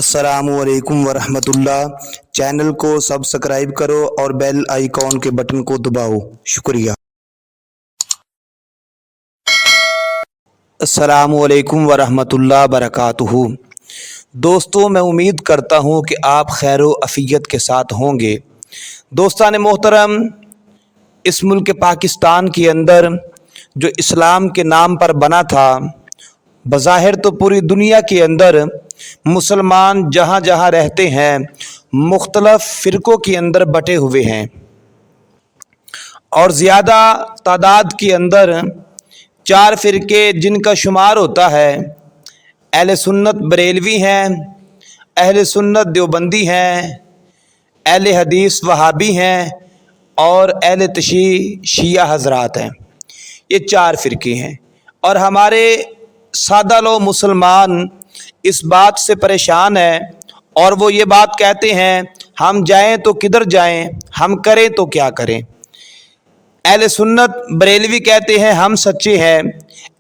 अस्सलामुअलैकुम वरहमतुल्लाह। चैनल को सब्सक्राइब करो और बेल आइकॉन के बटन को दबाओ। शुक्रिया। अस्सलामुअलैकुम वरहमतुल्लाह बरकातुहू। दोस्तों, मैं उम्मीद करता हूँ कि आप खैर व अफ़ियत के साथ होंगे। दोस्तान मोहतरम, इस मुल्क पाकिस्तान के अंदर जो इस्लाम के नाम पर बना था, बज़ाहिर तो पूरी दुनिया के अंदर मुसलमान जहाँ जहाँ रहते हैं मुख्तलफ़ फ़िरक़ों के अंदर बटे हुए हैं और ज़्यादा तादाद के अंदर 4 फ़िरक़े जिनका शुमार होता है अहले सुन्नत बरेलवी हैं, अहले सुन्नत देवबंदी हैं, अहले हदीस वहाबी हैं और अहले तशी शिया हज़रात हैं। ये 4 फ़िरक़े हैं और हमारे सादा लोग मुसलमान इस बात से परेशान हैं और वो ये बात कहते हैं, हम जाएं तो किधर जाएं, हम करें तो क्या करें। अहले सुन्नत बरेलवी कहते हैं हम सच्चे हैं,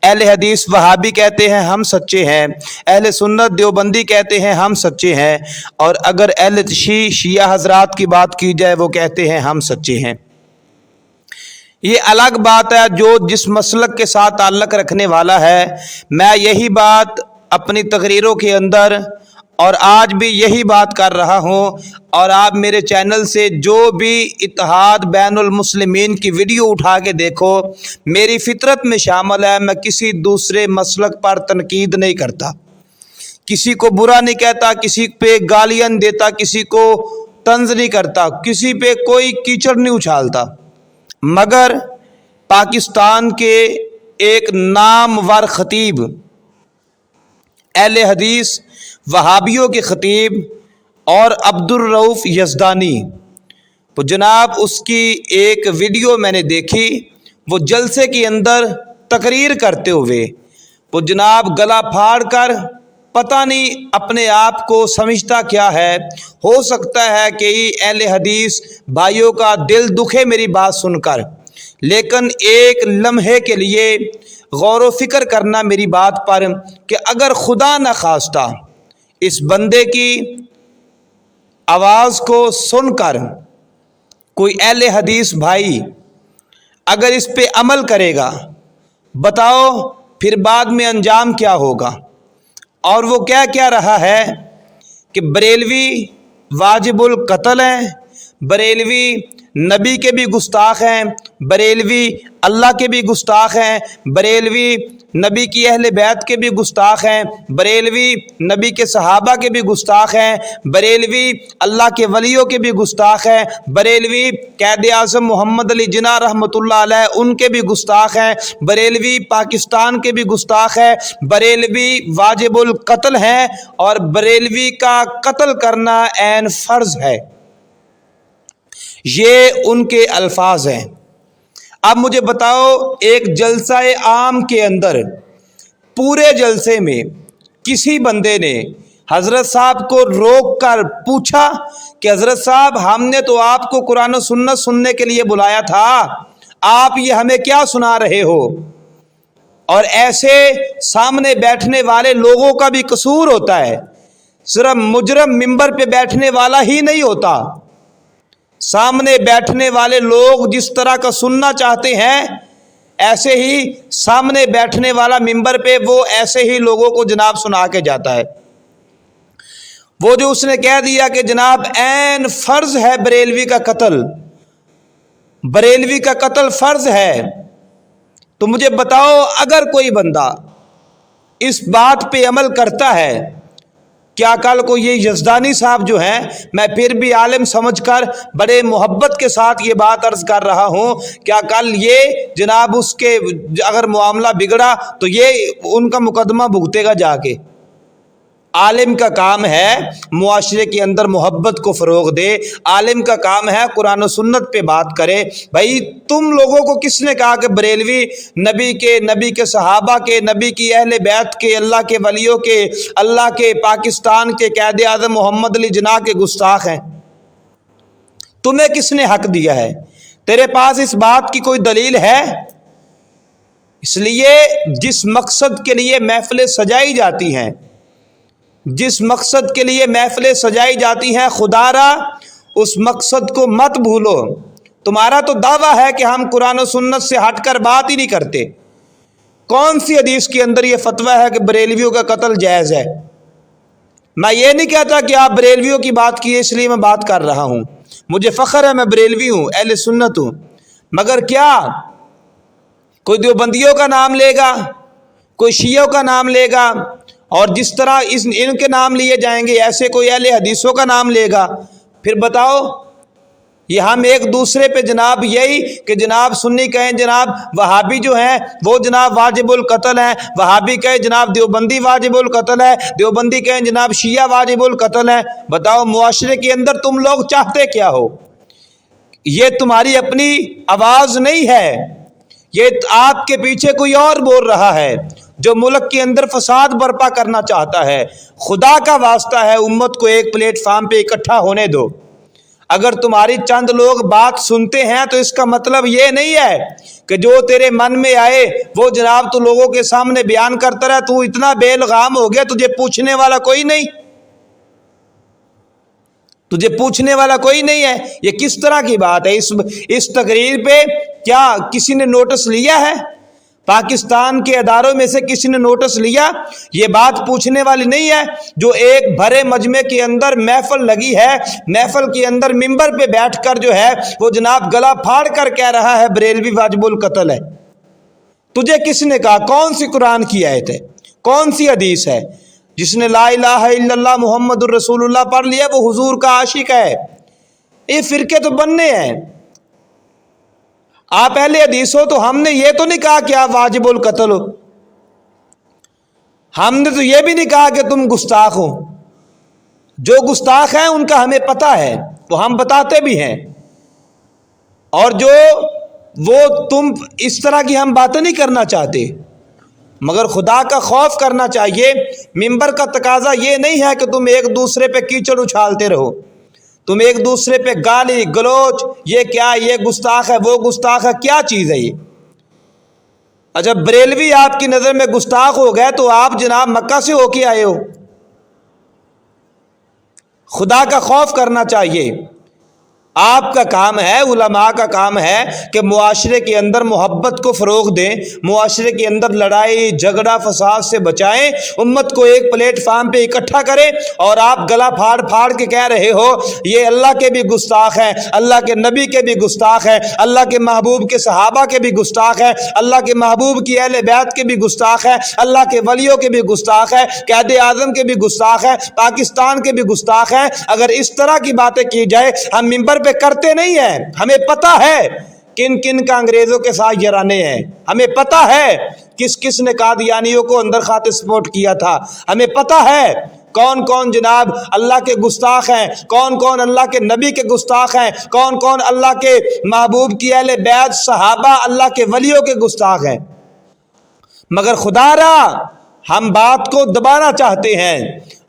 अहले हदीस वहाबी कहते हैं हम सच्चे हैं, अहले सुन्नत देवबंदी कहते हैं हम सच्चे हैं और अगर अहले तशी शिया हज़रात की बात की जाए वो कहते हैं हम सच्चे हैं। ये अलग बात है जो जिस मसलक के साथ ताल्लुक़ रखने वाला है। मैं यही बात अपनी तकरीरों के अंदर और आज भी यही बात कर रहा हूँ और आप मेरे चैनल से जो भी इत्तेहाद बैनुल मुस्लिमीन की वीडियो उठा के देखो, मेरी फितरत में शामिल है। मैं किसी दूसरे मसलक पर तनकीद नहीं करता, किसी को बुरा नहीं कहता, किसी पे गालियाँ देता, किसी को तंज नहीं करता, किसी पे कोई कीचड़ नहीं उछालता। मगर पाकिस्तान के एक नामवर ख़तीब, अहले हदीस वहाबियों के ख़तीब और अब्दुल रऊफ़ यज़दानी, तो जनाब उसकी एक वीडियो मैंने देखी। वो जलसे के अंदर तकरीर करते हुए वो जनाब गला फाड़ कर पता नहीं अपने आप को समझता क्या है। हो सकता है कि अहले हदीस भाइयों का दिल दुखे मेरी बात सुनकर, लेकिन एक लम्हे के लिए गौर व फिक्र करना मेरी बात पर कि अगर खुदा न खास्ता इस बंदे की आवाज़ को सुनकर कोई अहले हदीस भाई अगर इस पे अमल करेगा, बताओ फिर बाद में अंजाम क्या होगा। और वो क्या क्या रहा है कि बरेलवी वाजिबुल कत्ल हैं, बरेलवी नबी के भी गुस्ताख हैं, बरेलवी अल्लाह के भी गुस्ताख हैं, बरेलवी नबी की अहले बैत के भी गुस्ताख हैं, बरेलवी नबी के सहाबा के भी गुस्ताख हैं, बरेलवी अल्लाह के वलियों के भी गुस्ताख हैं, बरेलवी कैद आज़म मोहम्मद अली जिन्ना रहमतुल्लाह अलैह उनके भी गुस्ताख हैं, बरेलवी पाकिस्तान के भी गुस्ताख हैं, बरेलवी वाजिबुल कत्ल हैं और बरेलवी का कत्ल करना ऐन फ़र्ज़ है। ये उनके अल्फाज हैं। अब मुझे बताओ, एक जलसाए आम के अंदर पूरे जलसे में किसी बंदे ने हज़रत साहब को रोक कर पूछा कि हज़रत साहब, हमने तो आपको कुरान और सुन्नत सुनने के लिए बुलाया था, आप ये हमें क्या सुना रहे हो। और ऐसे सामने बैठने वाले लोगों का भी कसूर होता है, सिर्फ मुजरम मिंबर पे बैठने वाला ही नहीं होता। सामने बैठने वाले लोग जिस तरह का सुनना चाहते हैं, ऐसे ही सामने बैठने वाला मिंबर पे वो ऐसे ही लोगों को जनाब सुना के जाता है। वो जो उसने कह दिया कि जनाब ऐन फ़र्ज़ है बरेलवी का कत्ल, बरेलवी का कत्ल फ़र्ज़ है, तो मुझे बताओ अगर कोई बंदा इस बात पे अमल करता है, क्या कल को ये यज़दानी साहब जो हैं, मैं फिर भी आलिम समझकर बड़े मोहब्बत के साथ ये बात अर्ज़ कर रहा हूँ, क्या कल ये जनाब उसके अगर मामला बिगड़ा तो ये उनका मुकदमा भुगतेगा जाके। आलिम का काम है मुआशरे के अंदर मोहब्बत को फ़रोग़ दे, आलिम का काम है कुरान और सुन्नत पे बात करे। भाई तुम लोगों को किसने कहा कि बरेलवी नबी के सहाबा के, नबी की अहले बैत के, अल्लाह के वलियों के, अल्लाह के, पाकिस्तान के कैद आज़म मोहम्मद अली जिन्ना के गुस्ताख हैं। तुम्हें किसने हक दिया है? तेरे पास इस बात की कोई दलील है? इसलिए जिस मकसद के लिए महफिलें सजाई जाती हैं, جس مقصد کے لیے محفلیں سجائی جاتی ہیں، خدا را اس مقصد کو مت بھولو۔ تمہارا تو دعویٰ ہے کہ ہم قرآن و سنت سے ہٹ کر بات ہی نہیں کرتے۔ کون سی حدیث کے اندر یہ فتویٰ ہے کہ بریلویوں کا قتل جائز ہے؟ میں یہ نہیں کہتا کہ آپ بریلویوں کی بات کی اس لیے میں بات کر رہا ہوں، مجھے فخر ہے میں بریلوی ہوں، اہل سنت ہوں، مگر کیا کوئی دیوبندیوں کا نام لے گا، کوئی شیعوں کا نام لے گا، اور جس طرح ان کے نام لیے جائیں گے ایسے کوئی اہل حدیثوں کا نام لے گا؟ پھر بتاؤ، یہ ہم ایک دوسرے پہ جناب یہی کہ جناب سنی کہیں جناب وہابی جو ہیں وہ جناب واجب القتل ہیں، وہابی کہیں جناب دیوبندی واجب القتل ہے، دیوبندی کہیں جناب شیعہ واجب القتل ہے۔ بتاؤ معاشرے کے اندر تم لوگ چاہتے کیا ہو؟ یہ تمہاری اپنی آواز نہیں ہے، یہ آپ کے پیچھے کوئی اور بول رہا ہے جو ملک کے اندر فساد برپا کرنا چاہتا ہے۔ خدا کا واسطہ ہے امت کو ایک پلیٹ فارم پہ اکٹھا ہونے دو۔ اگر تمہاری چند لوگ بات سنتے ہیں تو اس کا مطلب یہ نہیں ہے کہ جو تیرے من میں آئے وہ جناب تو لوگوں کے سامنے بیان کرتا رہے، تو اتنا بے لگام ہو گیا تجھے پوچھنے والا کوئی نہیں، تجھے پوچھنے والا کوئی نہیں ہے۔ یہ کس طرح کی بات ہے؟ اس تقریر پہ کیا کسی نے نوٹس لیا ہے؟ پاکستان کے اداروں میں سے کسی نے نوٹس لیا؟ یہ بات پوچھنے والی نہیں ہے۔ جو ایک بھرے مجمع کے اندر محفل لگی ہے، محفل کے اندر ممبر پہ بیٹھ کر جو ہے وہ جناب گلا پھاڑ کر کہہ رہا ہے بریلوی واجب القتل ہے۔ تجھے کس نے کہا؟ کون سی قرآن کی آیت ہے؟ کون سی حدیث ہے؟ جس نے لا الہ الا اللہ محمد الرسول اللہ پڑھ لیا وہ حضور کا عاشق ہے۔ یہ فرقے تو بننے ہیں۔ آپ اہل حدیث ہو تو ہم نے یہ تو نہیں کہا کہ آپ واجب القتل ہو، ہم نے تو یہ بھی نہیں کہا کہ تم گستاخ ہو۔ جو گستاخ ہیں ان کا ہمیں پتہ ہے، وہ ہم بتاتے بھی ہیں، اور جو وہ تم اس طرح کی ہم باتیں نہیں کرنا چاہتے، مگر خدا کا خوف کرنا چاہیے۔ ممبر کا تقاضا یہ نہیں ہے کہ تم ایک دوسرے پہ کیچڑ اچھالتے رہو، تم ایک دوسرے پہ گالی گلوچ، یہ کیا، یہ گستاخ ہے، وہ گستاخ ہے، کیا چیز ہے یہ؟ اچھا بریلوی آپ کی نظر میں گستاخ ہو گئے تو آپ جناب مکہ سے ہو کے آئے ہو۔ خدا کا خوف کرنا چاہیے۔ آپ کا کام ہے، علماء کا کام ہے کہ معاشرے کے اندر محبت کو فروغ دیں، معاشرے کے اندر لڑائی جھگڑا فساد سے بچائیں، امت کو ایک پلیٹ فارم پہ اکٹھا کریں، اور آپ گلا پھاڑ پھاڑ کے کہہ رہے ہو یہ اللہ کے بھی گستاخ ہیں، اللہ کے نبی کے بھی گستاخ ہیں، اللہ کے محبوب کے صحابہ کے بھی گستاخ ہیں، اللہ کے محبوب کی اہل بیت کے بھی گستاخ ہیں، اللہ کے ولیوں کے بھی گستاخ ہیں، قائد اعظم کے بھی گستاخ ہیں، پاکستان کے بھی گستاخ ہیں۔ اگر اس طرح کی باتیں کی جائے، ہم ممبر پہ کرتے نہیں ہیں، ہمیں پتہ ہے کن کن کا انگریزوں کے ساتھ یارانے ہیں، ہمیں پتہ ہے کس کس نے قادیانیوں کو اندر خاطر سپورٹ کیا تھا، ہمیں پتہ ہے کون کون جناب اللہ کے گستاخ ہیں، کون کون اللہ کے نبی کے گستاخ ہیں، کون کون اللہ کے محبوب کی اہل بیت صحابہ اللہ کے ولیوں کے گستاخ ہیں۔ مگر خدا را ہم بات کو دبانا چاہتے ہیں،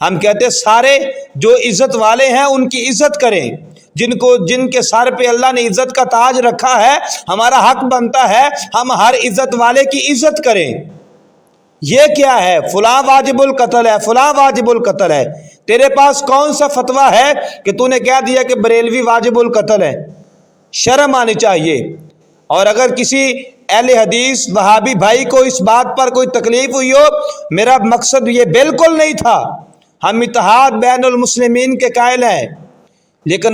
ہم کہتے سارے جو عزت والے ہیں ان کی عزت کریں، جن کے سر پہ اللہ نے عزت کا تاج رکھا ہے، ہمارا حق بنتا ہے ہم ہر عزت والے کی عزت کریں۔ یہ کیا ہے؟ فلاں واجب القتل ہے، فلاں واجب القتل ہے۔ تیرے پاس کون سا فتویٰ ہے کہ تو نے کہہ دیا کہ بریلوی واجب القتل ہے؟ شرم آنی چاہیے۔ اور اگر کسی اہل حدیث وہابی بھائی کو اس بات پر کوئی تکلیف ہوئی ہو، میرا مقصد یہ بالکل نہیں تھا، ہم اتحاد بین المسلمین کے قائل ہیں، لیکن